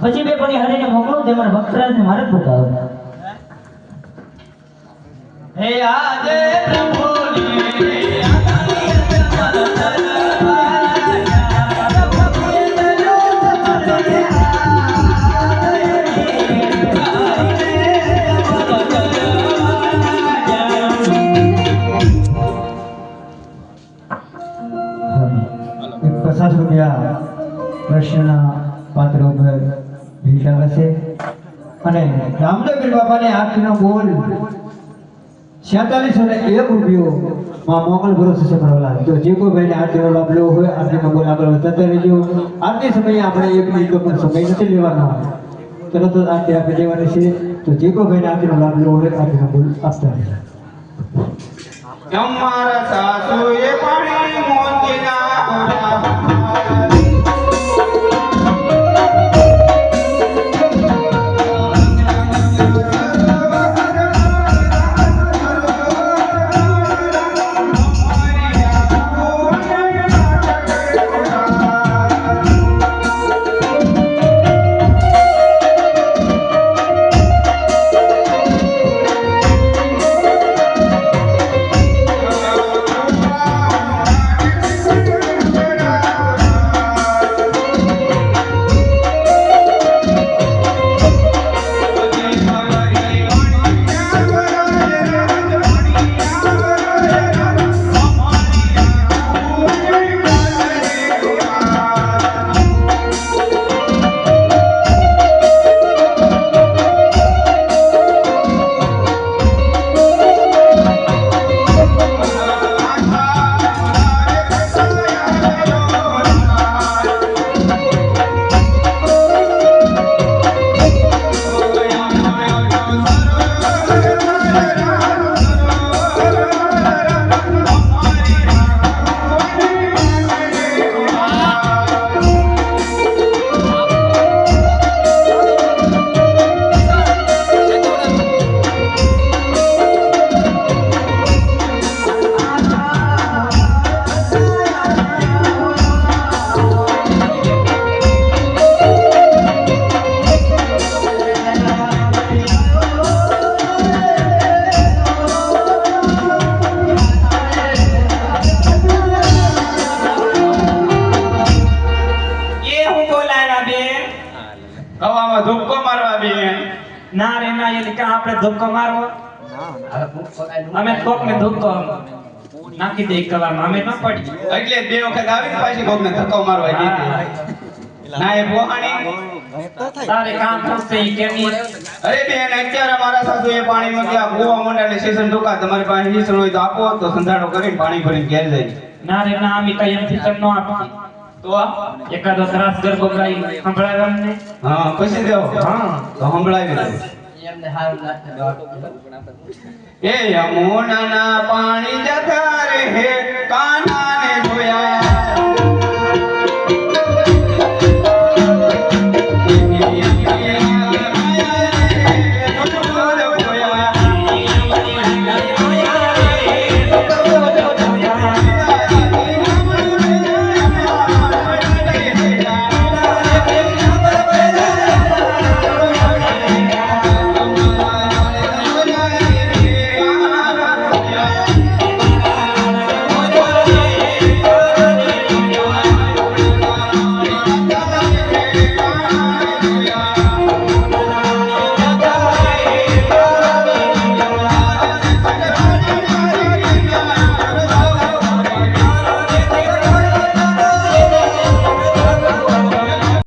પછી બે પની હરીને મોકલું તે મારા ભક્તરાજને મારે જ બતાવો. હે આજે પ્રભુની કૃષ્ણના પાત્ર ઉપર ભીષાવે છે અને રામદેવ બાપાને આખીનો બોલ 4701 રૂપિયો માં મોકલ ભરોસે છે ભરવાલા. તો જે કોઈ ભાઈને આરતીનો લાભ લેવો હોય આરતીનો બોલ આગળ વધતા રહેજો. આરતી સમયે આપણે એક મિનિટ પણ સમય નથી લેવાનો, તરત જ આરતી આપી દેવાની છે. તો જે કોઈ ભાઈને આરતીનો લાભ લેવો હોય આરતીનો બોલ આપતા રહેજો. અમારા સાસુએ પાણી મોંજીના ના રે ના એટલે કે આપણે ધક્કો મારવો અમે કોકને ધક્કો નાખી દે કવામાં અમે ન પડી એટલે બે વખત આવી પાછી કોકને ધક્કો મારવા દીધી ના એ પોહાણી તારે કામ થશે કેની અરે બેન અત્યારે મારા સાસુએ પાણી માંગ્યા ગોવા મોંડાને સેશન ટોકા તમારી પાસે હીસણ હોય તો આપો તો સંધાડો કરીને પાણી ભરીને ઘેર જાય ના રે ના અમે કઈ એમથી તન નો આપી તો એકાદો ત્રાસ ગરબો ગાઈ સંભળાવ અમને હા પછી દેવો હા તો સંભળાવી દો એમને હારું લાગે એ યમુનાના પાણી જતા રે હે કાના